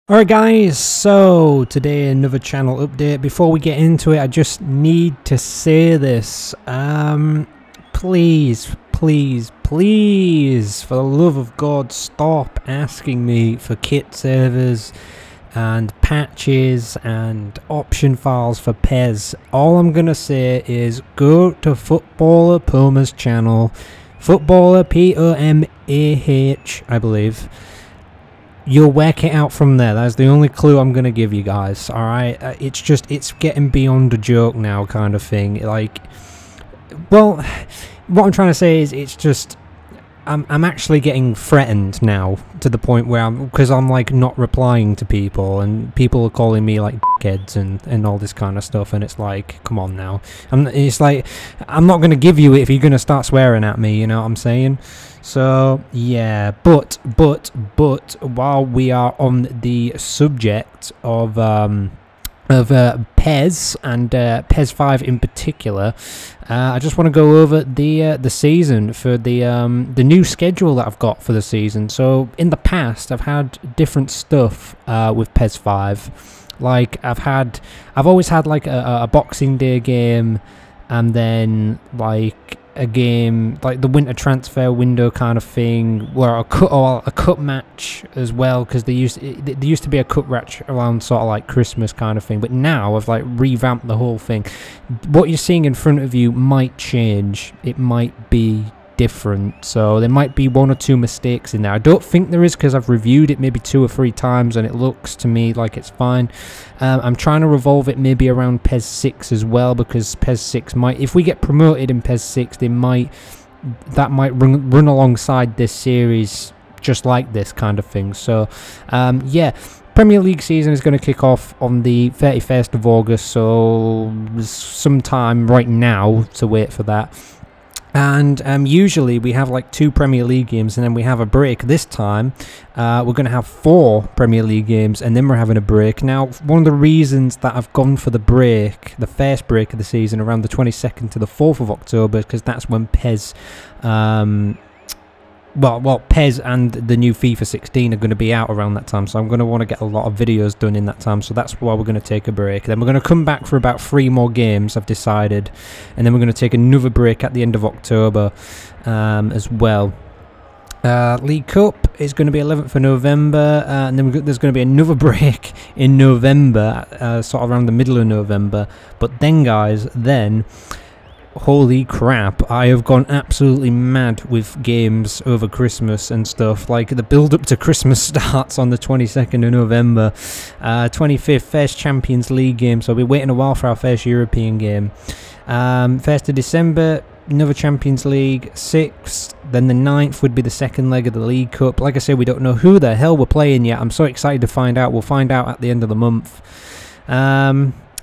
Alright guys, so today another channel update. Before we get into it, I just need to say this. Please, for the love of God, stop asking me for kit servers and patches and option files for PES. All I'm gonna say is go to Footballer Puma's channel, Footballer P-O-M-A-H, I believe. You'll work it out from there. That's the only clue I'm going to give you guys, alright? It's getting beyond a joke now kind of thing. Like, well, what I'm trying to say is it's just, I'm actually getting threatened now to the point where because I'm like not replying to people and people are calling me like dickheads and all this kind of stuff, and it's like, come on now. It's like, I'm not going to give you it if you're going to start swearing at me, you know what I'm saying? So yeah, but while we are on the subject of PES and PES 5 in particular, I just want to go over the season for the new schedule that I've got for the season. So in the past, I've had different stuff with PES 5. Like I've always had like a Boxing Day game, and then like a game like the winter transfer window kind of thing, where a cup match as well, because there used to be a cup match around sort of like Christmas kind of thing. But now I've like revamped the whole thing. What you're seeing in front of you might change. It might be different, so there might be one or two mistakes in there. I don't think there is, because I've reviewed it maybe 2 or 3 times and it looks to me like it's fine. I'm trying to revolve it maybe around PES 6 as well, because PES 6 might, if we get promoted in PES 6, that might run alongside this series, just like this kind of thing. So yeah, Premier League season is going to kick off on the 31st of August, so there's some time right now to wait for that. And usually we have like 2 Premier League games and then we have a break. This time we're going to have 4 Premier League games and then we're having a break. Now, one of the reasons that I've gone for the break, the first break of the season, around the 22nd to the 4th of October, because that's when PES, PES and the new FIFA 16 are going to be out around that time, so I'm going to want to get a lot of videos done in that time, so that's why we're going to take a break. Then we're going to come back for about 3 more games, I've decided, and then we're going to take another break at the end of October as well. League Cup is going to be 11th of November, and then there's going to be another break in November, sort of around the middle of November. But then, guys, holy crap, I have gone absolutely mad with games over Christmas and stuff. Like, the build-up to Christmas starts on the 22nd of November. 25th, first Champions League game, so we'll be waiting a while for our first European game. 1st of December, another Champions League. 6th, then the 9th would be the second leg of the League Cup. Like I said, we don't know who the hell we're playing yet. I'm so excited to find out. We'll find out at the end of the month.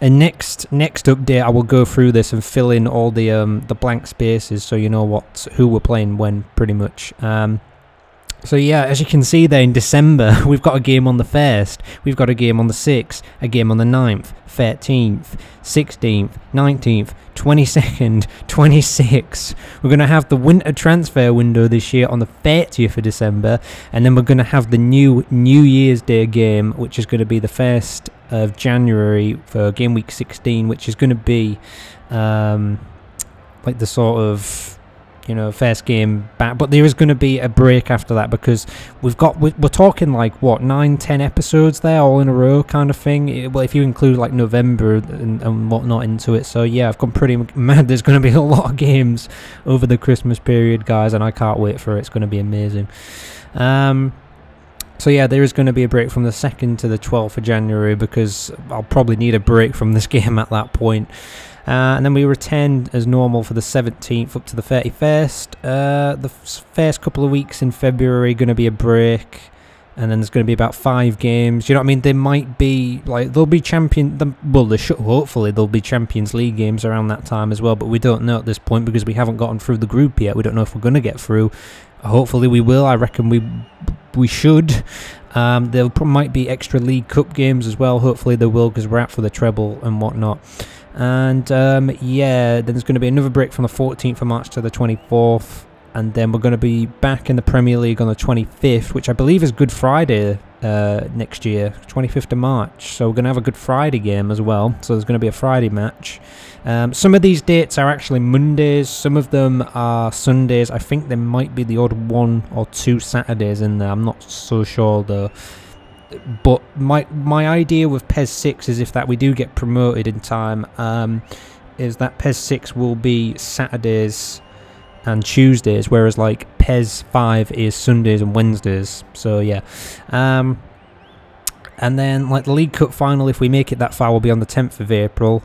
And next update, I will go through this and fill in all the blank spaces, so you know who we're playing when, pretty much. So yeah, as you can see there, in December we've got a game on the 1st, we've got a game on the 6th, a game on the 9th, 13th, 16th, 19th, 22nd, 26th. We're going to have the winter transfer window this year on the 30th of December, and then we're going to have the New Year's Day game, which is going to be the 1st of January for game week 16, which is going to be like the sort of, you know, first game back. But there is going to be a break after that, because we're talking like what, 9-10 episodes there all in a row kind of thing. Well, if you include like November and whatnot into it. So yeah, I've gone pretty mad. There's going to be a lot of games over the Christmas period, guys, and I can't wait for it. It's going to be amazing. So yeah, there is going to be a break from the 2nd to the 12th of January, because I'll probably need a break from this game at that point. And then we return as normal for the 17th up to the 31st. The first couple of weeks in February going to be a break, and then there's going to be about 5 games. You know what I mean? There might be, like, there'll be hopefully there'll be Champions League games around that time as well, but we don't know at this point, because we haven't gotten through the group yet. We don't know if we're going to get through. Hopefully we will. I reckon we should. There might be extra League Cup games as well. Hopefully there will, because we're out for the treble and whatnot. And yeah, then there's going to be another break from the 14th of March to the 24th, and then we're going to be back in the Premier League on the 25th, which I believe is Good Friday next year, 25th of March. So we're going to have a Good Friday game as well. So there's going to be a Friday match. Some of these dates are actually Mondays. Some of them are Sundays. I think there might be the odd 1 or 2 Saturdays in there. I'm not so sure though. But my idea with PES 6 is if that we do get promoted in time, is that PES 6 will be Saturdays and Tuesdays, whereas like PES 5 is Sundays and Wednesdays. So yeah. And then like the League Cup final, if we make it that far, will be on the 10th of April.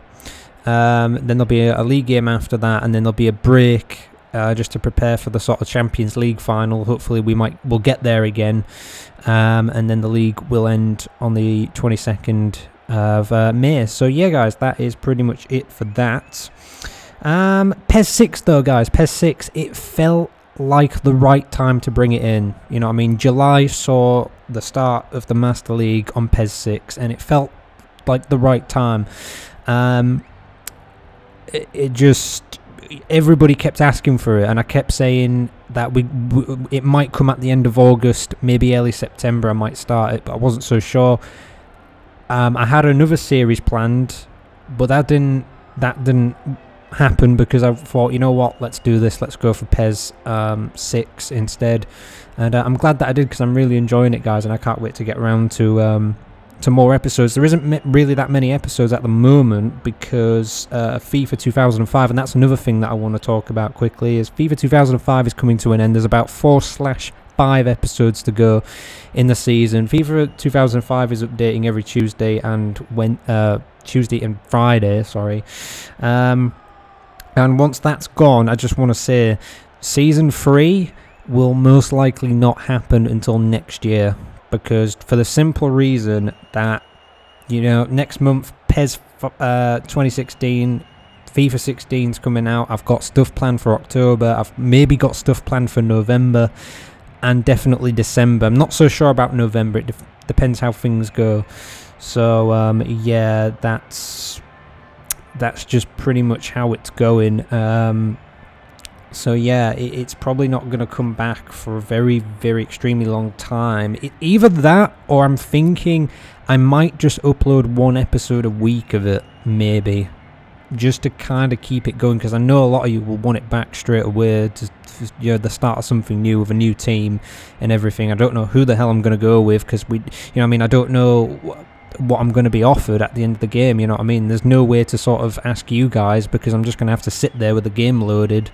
Then there'll be a league game after that, and then there'll be a break just to prepare for the sort of Champions League final. Hopefully we'll get there again, and then the league will end on the 22nd of May. So yeah, guys, that is pretty much it for that. PES 6 though, guys, PES 6, it felt like the right time to bring it in. You know what I mean? July saw the start of the Master League on PES 6, and it felt like the right time. It just, everybody kept asking for it, and I kept saying that it might come at the end of August, maybe early September I might start it, but I wasn't so sure. I had another series planned, but that didn't happen because I thought, you know what, let's do this, let's go for PES 6 instead. And I'm glad that I did, because I'm really enjoying it, guys, and I can't wait to get around to more episodes. There isn't really that many episodes at the moment because FIFA 2005, and that's another thing that I want to talk about quickly, is FIFA 2005 is coming to an end. There's about 4/5 episodes to go in the season. FIFA 2005 is updating every Tuesday and Tuesday and Friday, sorry. And once that's gone, I just want to say Season 3 will most likely not happen until next year, because for the simple reason that, you know, next month PES 2016, FIFA 16 is coming out. I've got stuff planned for October. I've maybe got stuff planned for November, and definitely December. I'm not so sure about November. It depends how things go. So yeah, that's just pretty much how it's going. So yeah, it's probably not going to come back for a very, very extremely long time. Either that, or I'm thinking I might just upload 1 episode a week of it, maybe, just to kind of keep it going, because I know a lot of you will want it back straight away to, you know, the start of something new with a new team and everything. I don't know who the hell I'm going to go with, because you know, I mean, I don't know what I'm going to be offered at the end of the game, you know what I mean? There's no way to sort of ask you guys, because I'm just going to have to sit there with the game loaded,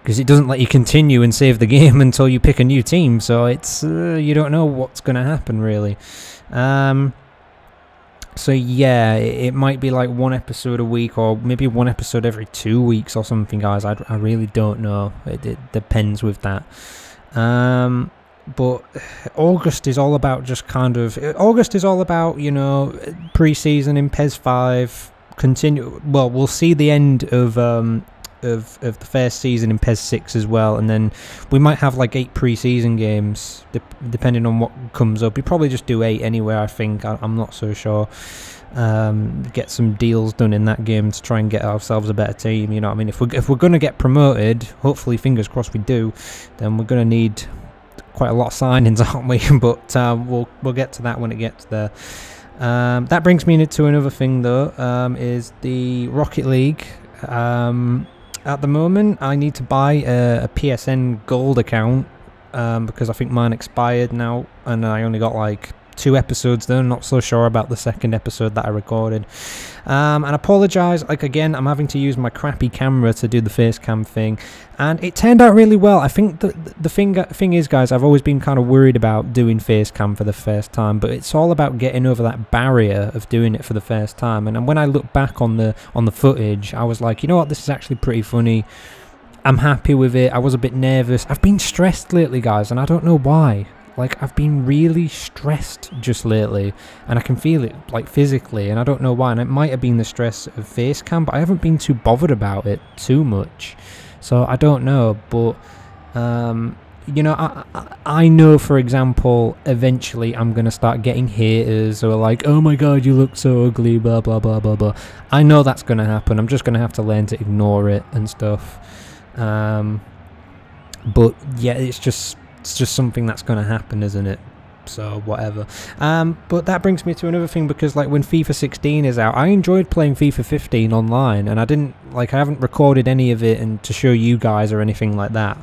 because it doesn't let you continue and save the game until you pick a new team. So it's you don't know what's going to happen, really. So yeah, it might be like 1 episode a week, or maybe 1 episode every 2 weeks or something, guys. I really don't know. It depends with that. But August is all about just kind of... August is all about, you know, pre-season in PES 5. Well, we'll see the end of the first season in PES 6 as well, and then we might have like 8 pre-season games depending on what comes up. We probably just do 8 anyway, I think. I'm not so sure. Get some deals done in that game to try and get ourselves a better team, you know what I mean? If we're going to get promoted, hopefully, fingers crossed we do, then we're going to need quite a lot of signings, aren't we? But we'll get to that when it gets there. That brings me to another thing though, is the Rocket League. At the moment, I need to buy a PSN Gold account, because I think mine expired now, and I only got like 2 episodes there. I'm not so sure about the second episode that I recorded. And I apologise, like, again, I'm having to use my crappy camera to do the face cam thing, and it turned out really well. I think the thing is, guys, I've always been kind of worried about doing face cam for the first time, but it's all about getting over that barrier of doing it for the first time. And when I look back on the footage, I was like, you know what, this is actually pretty funny. I'm happy with it. I was a bit nervous. I've been stressed lately, guys, and I don't know why. Like, I've been really stressed just lately, and I can feel it, like, physically, and I don't know why. And it might have been the stress of face cam, but I haven't been too bothered about it too much. So I don't know, but you know, I know, for example, eventually I'm going to start getting haters who are like, oh my god, you look so ugly, blah, blah, blah, blah, blah. I know that's going to happen. I'm just going to have to learn to ignore it and stuff. But yeah, it's just something that's going to happen, isn't it? so whatever. But that brings me to another thing, because like when FIFA 16 is out, I enjoyed playing FIFA 15 online, and I haven't recorded any of it and to show you guys or anything like that.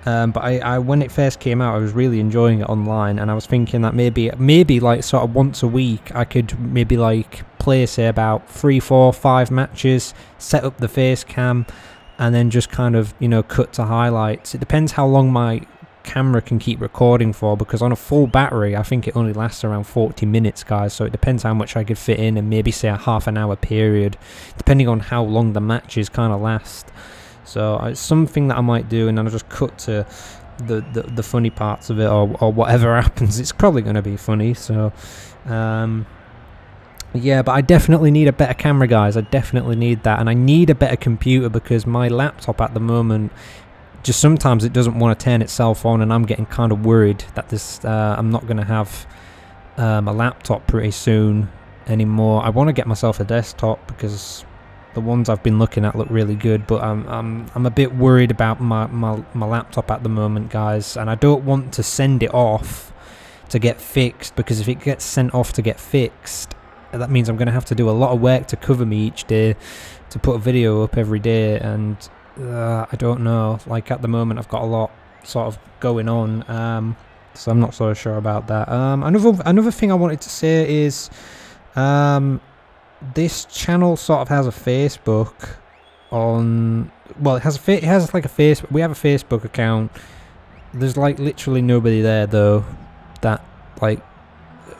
But I when it first came out, I was really enjoying it online, and I was thinking that maybe like sort of once a week I could maybe like play, say, about 3, 4, 5 matches, set up the face cam, and then just kind of, you know, cut to highlights. It depends how long my camera can keep recording for, because on a full battery I think it only lasts around 40 minutes, guys, so it depends how much I could fit in, and maybe say a half an hour period, depending on how long the matches kind of last. So it's something that I might do, and then I'll just cut to the funny parts of it, or whatever happens. It's probably going to be funny. So yeah, but I definitely need a better camera, guys. I definitely need that, and I need a better computer, because my laptop at the moment, just sometimes it doesn't want to turn itself on, and I'm getting kind of worried that this I'm not going to have a laptop pretty soon anymore. I want to get myself a desktop, because the ones I've been looking at look really good, but I'm a bit worried about my laptop at the moment, guys, and I don't want to send it off to get fixed, because if it gets sent off to get fixed, that means I'm going to have to do a lot of work to cover me each day, to put a video up every day, and I don't know, like at the moment I've got a lot sort of going on, so I'm not so sure about that. Another thing I wanted to say is this channel sort of has a Facebook on, well, it has like a Facebook, we have a Facebook account. There's like literally nobody there though that like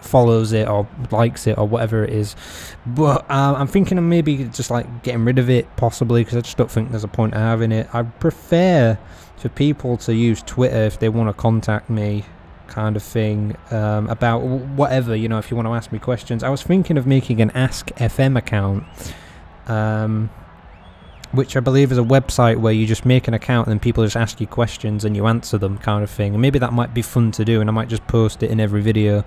follows it or likes it or whatever it is, but I'm thinking of maybe just like getting rid of it, possibly, because I just don't think there's a point of having it. I prefer for people to use Twitter if they want to contact me, kind of thing, about whatever, you know, if you want to ask me questions. I was thinking of making an Ask FM account, which I believe is a website where you just make an account and then people just ask you questions and you answer them, kind of thing. And maybe that might be fun to do, and I might just post it in every video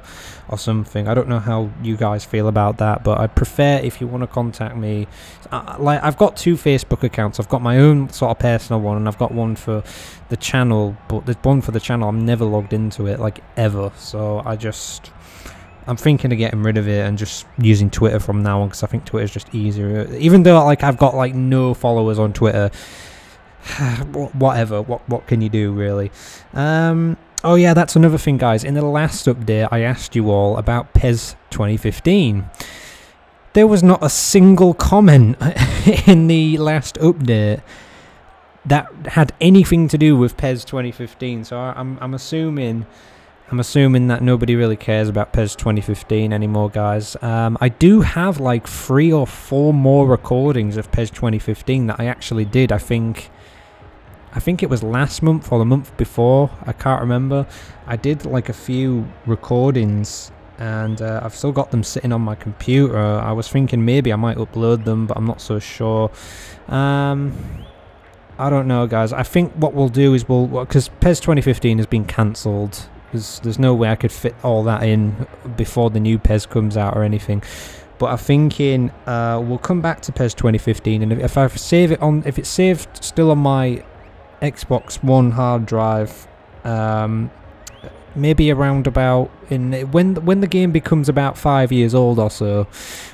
or something. I don't know how you guys feel about that, but I prefer if you want to contact me. Like, I've got 2 Facebook accounts. I've got my own sort of personal one, and I've got one for the channel, but there's one for the channel I'm never logged into it, like, ever. So I'm thinking of getting rid of it and just using Twitter from now on, because I think Twitter's just easier. Even though like I've got like no followers on Twitter, whatever. What can you do, really? Oh yeah, that's another thing, guys. In the last update, I asked you all about PES 2015. There was not a single comment in the last update that had anything to do with PES 2015. So I'm assuming that nobody really cares about PES 2015 anymore, guys. I do have like 3 or 4 more recordings of PES 2015 that I actually did. I think it was last month or the month before. I can't remember. I did like a few recordings, and I've still got them sitting on my computer. I was thinking maybe I might upload them, but I'm not so sure. I don't know, guys. I think what we'll do is because PES 2015 has been cancelled. There's no way I could fit all that in before the new PES comes out or anything. But I'm thinking we'll come back to PES 2015, and if I save it on, if it's saved still on my Xbox One hard drive, maybe around about when the game becomes about 5 years old or so,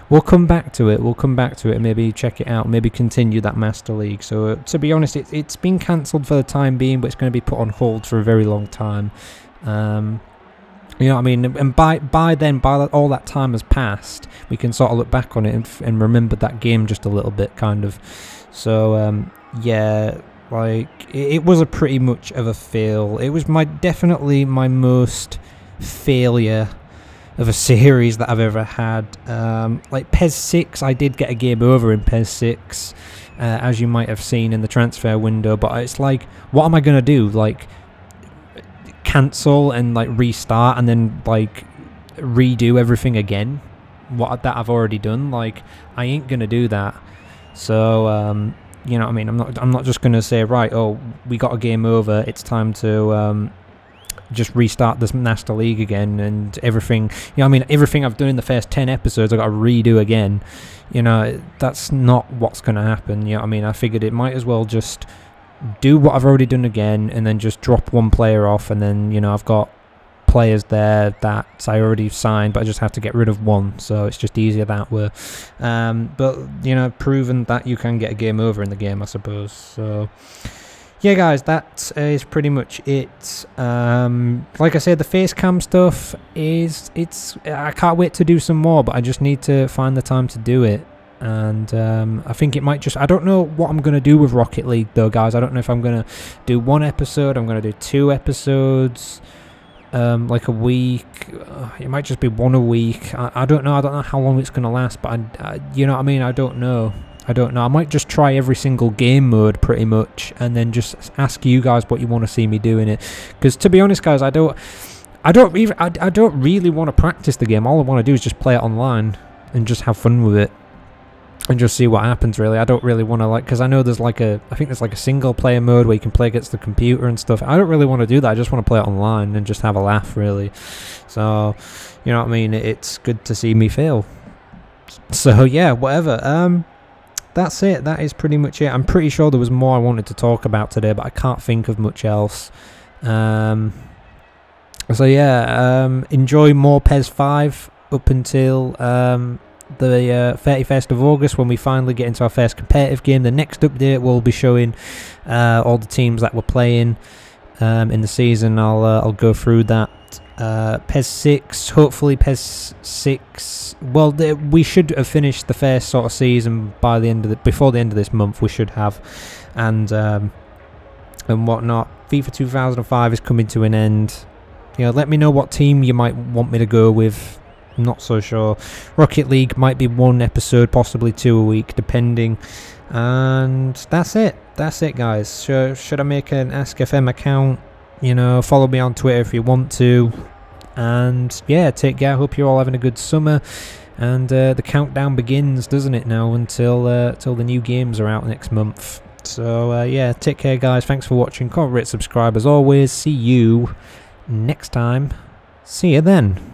we'll come back to it. And maybe check it out, maybe continue that Master League. So to be honest, it's been cancelled for the time being, but it's going to be put on hold for a very long time. You know what I mean? And by all that time has passed, we can sort of look back on it and remember that game just a little bit, kind of. So yeah, like it was a pretty much of a fail. It was definitely my most failure of a series that I've ever had. Like PES 6, I did get a game over in PES 6, as you might have seen in the transfer window, but it's like, what am I gonna do? Like, cancel and like restart and then like redo everything again, that I've already done? Like, I ain't gonna do that. So you know what I mean, I'm not just gonna say, right, oh, we got a game over, it's time to just restart this Master League again, and everything, you know what I mean, everything I've done in the first 10 episodes I've got to redo again. You know, that's not what's gonna happen. You know what I mean, I figured it might as well just do what I've already done again, and then just drop one player off, and then, you know, I've got players there that I already signed, but I just have to get rid of one, so it's just easier that way. But you know, proven that you can get a game over in the game, I suppose. So yeah, guys, that is pretty much it. Like I said, the face cam stuff is I can't wait to do some more, but I just need to find the time to do it. And I think it might just, I don't know what I'm going to do with Rocket League though, guys. I don't know if I'm going to do 1 episode, I'm going to do 2 episodes, like a week. It might just be 1 a week. I don't know. I don't know how long it's going to last, but I you know what I mean? I don't know. I might just try every single game mode pretty much, and then just ask you guys what you want to see me doing it. Because to be honest, guys, I don't really want to practice the game. All I want to do is just play it online and just have fun with it. And just see what happens, really. I don't really want to, like, because I know there's like I think there's like a single player mode where you can play against the computer and stuff. I don't really want to do that. I just want to play it online and just have a laugh, really. So, you know what I mean? It's good to see me fail. So, yeah, whatever. That's it. That is pretty much it. I'm pretty sure there was more I wanted to talk about today, but I can't think of much else. So, yeah, enjoy more PES 5 up until the 31st of August, when we finally get into our first competitive game. The next update will be showing all the teams that we're playing in the season. I'll go through that. PES 6, hopefully PES 6. Well, we should have finished the first sort of season by the end of before the end of this month. We should have, and whatnot. FIFA 2005 is coming to an end. You know, let me know what team you might want me to go with. I'm not so sure. Rocket League might be 1 episode, possibly 2 a week, depending. And that's it. That's it, guys. Should I make an AskFM account? You know, follow me on Twitter if you want to. And yeah, take care. I hope you're all having a good summer. And the countdown begins, doesn't it now, until the new games are out next month. So yeah, take care, guys. Thanks for watching. Comment, rate, subscribe as always. See you next time. See you then.